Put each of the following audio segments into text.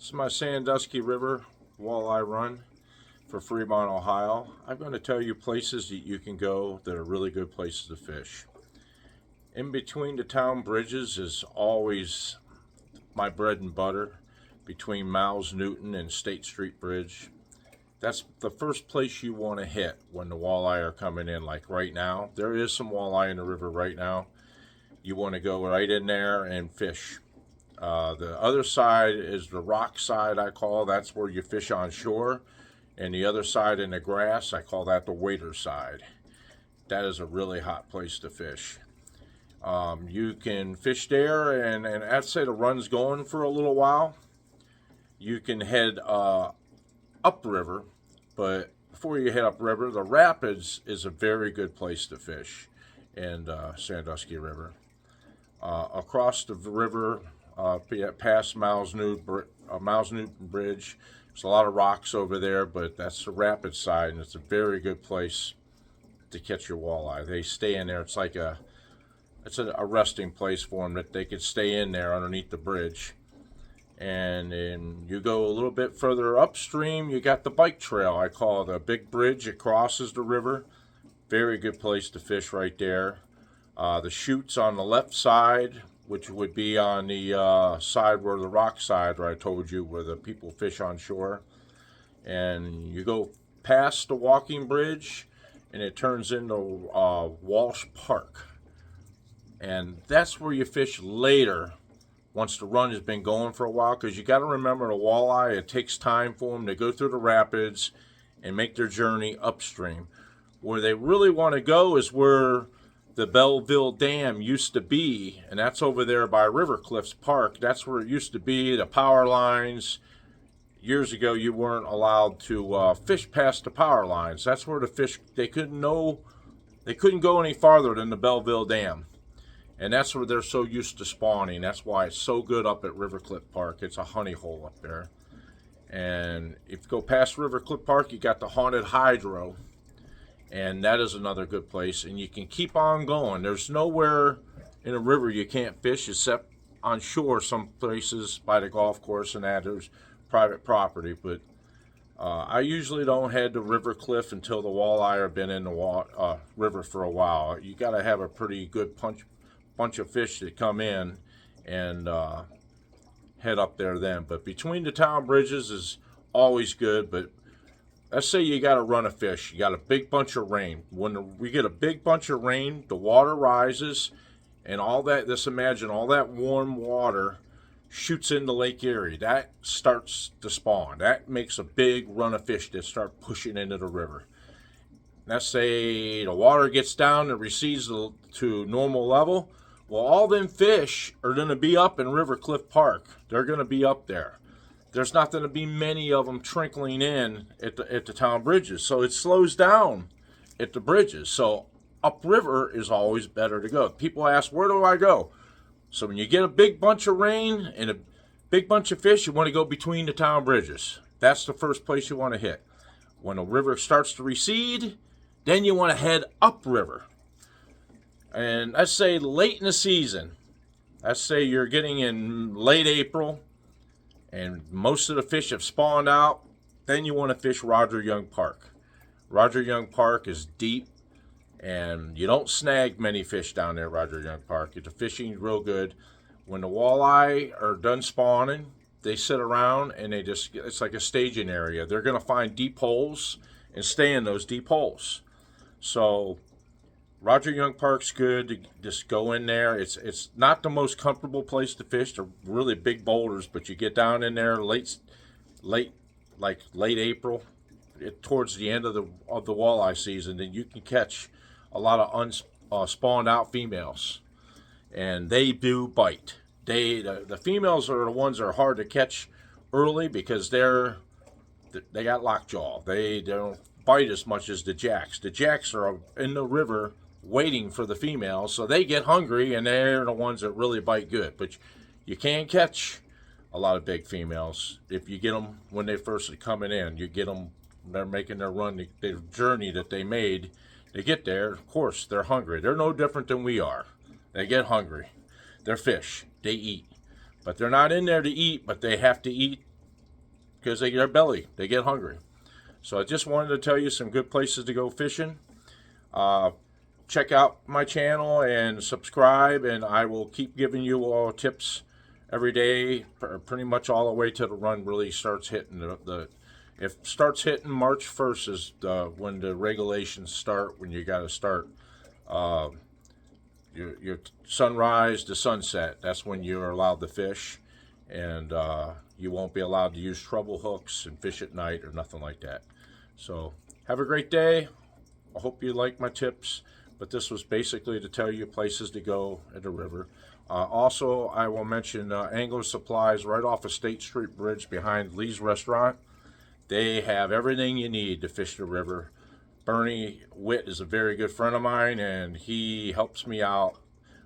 This is my Sandusky River Walleye Run for Fremont, Ohio. I'm going to tell you places that you can go that are really good places to fish. In between the town bridges is always my bread and butter, between Miles Newton and State Street Bridge. That's the first place you want to hit when the walleye are coming in, like right now. There is some walleye in the river right now. You want to go right in there and fish. The other side is the rock side, I call. That's where you fish on shore. And the other side in the grass, I call that the wader side. That is a really hot place to fish. You can fish there, and I'd say the run's going for a little while. You can head upriver, but before you head upriver, the rapids is a very good place to fish in Sandusky River. Across the river, past Miles Newton Bridge, there's a lot of rocks over there, but that's the rapid side, and it's a very good place to catch your walleye. They stay in there. It's like a resting place for them, that they could stay in there underneath the bridge. And then you go a little bit further upstream, you got the bike trail, I call it, a big bridge. It crosses the river. Very good place to fish right there. The chutes on the left side, which would be on the side where the rock side, where I told you, where the people fish on shore. And you go past the walking bridge, and it turns into Walsh Park. And that's where you fish later, once the run has been going for a while, because you got to remember the walleye, it takes time for them to go through the rapids and make their journey upstream. Where they really want to go is where the Belleville Dam used to be, and that's over there by River Cliffs Park. That's where it used to be, the power lines. Years ago, you weren't allowed to fish past the power lines. That's where the fish, they couldn't go any farther than the Belleville Dam. And that's where they're so used to spawning. That's why it's so good up at River Cliff Park. It's a honey hole up there. And if you go past River Cliff Park, you got the Haunted Hydro. And that is another good place. And you can keep on going. There's nowhere in a river you can't fish except on shore, some places by the golf course and that. There's private property. But I usually don't head to River Cliff until the walleye have been in the river for a while. You got to have a pretty good bunch of fish that come in and head up there then. But between the town bridges is always good. But let's say you got to run a fish. You got a big bunch of rain. When we get a big bunch of rain, the water rises, and all that, just imagine all that warm water shoots into Lake Erie. That starts to spawn. That makes a big run of fish that start pushing into the river. Let's say the water gets down and recedes to normal level. Well, all them fish are going to be up in River Cliff Park. They're going to be up there. There's not going to be many of them trickling in at the town bridges. So it slows down at the bridges. So upriver is always better to go. People ask, where do I go? So when you get a big bunch of rain and a big bunch of fish, you want to go between the town bridges. That's the first place you want to hit. When the river starts to recede, then you want to head upriver. And let's say late in the season, let's say you're getting in late April, and most of the fish have spawned out, then you want to fish Roger Young Park. Roger Young Park is deep, and you don't snag many fish down there at Roger Young Park. The fishing is real good. When the walleye are done spawning, they sit around, and it's like a staging area. They're going to find deep holes and stay in those deep holes. So Roger Young Park's good to just go in there. It's not the most comfortable place to fish. They're really big boulders, but you get down in there late April, towards the end of the walleye season, and you can catch a lot of unspawned out females, and they do bite. The females are the ones that are hard to catch early because they got lockjaw. They don't bite as much as the jacks. The jacks are in the river waiting for the females, so they get hungry, and they're the ones that really bite good. But you can catch a lot of big females if you get them when they first are coming in. You get them, they're making their run, their journey that they made. They get there, of course, they're hungry. They're no different than we are. They get hungry. They're fish. They eat. But they're not in there to eat, but they have to eat because their belly, they get hungry. So I just wanted to tell you some good places to go fishing. Check out my channel and subscribe, and I will keep giving you all tips every day, pretty much all the way till the run really starts hitting if it starts hitting March 1st is when the regulations start, when you got to start your sunrise to sunset. That's when you're allowed to fish, and you won't be allowed to use treble hooks and fish at night or nothing like that. So have a great day. I hope you like my tips, but this was basically to tell you places to go at the river. Also, I will mention Angler Supplies right off of State Street Bridge behind Lee's Restaurant. They have everything you need to fish the river. Bernie Witt is a very good friend of mine, and he helps me out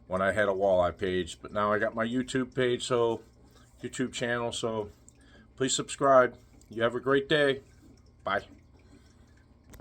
when I had a walleye page. But now I got my YouTube page, so YouTube channel, so please subscribe. You have a great day. Bye.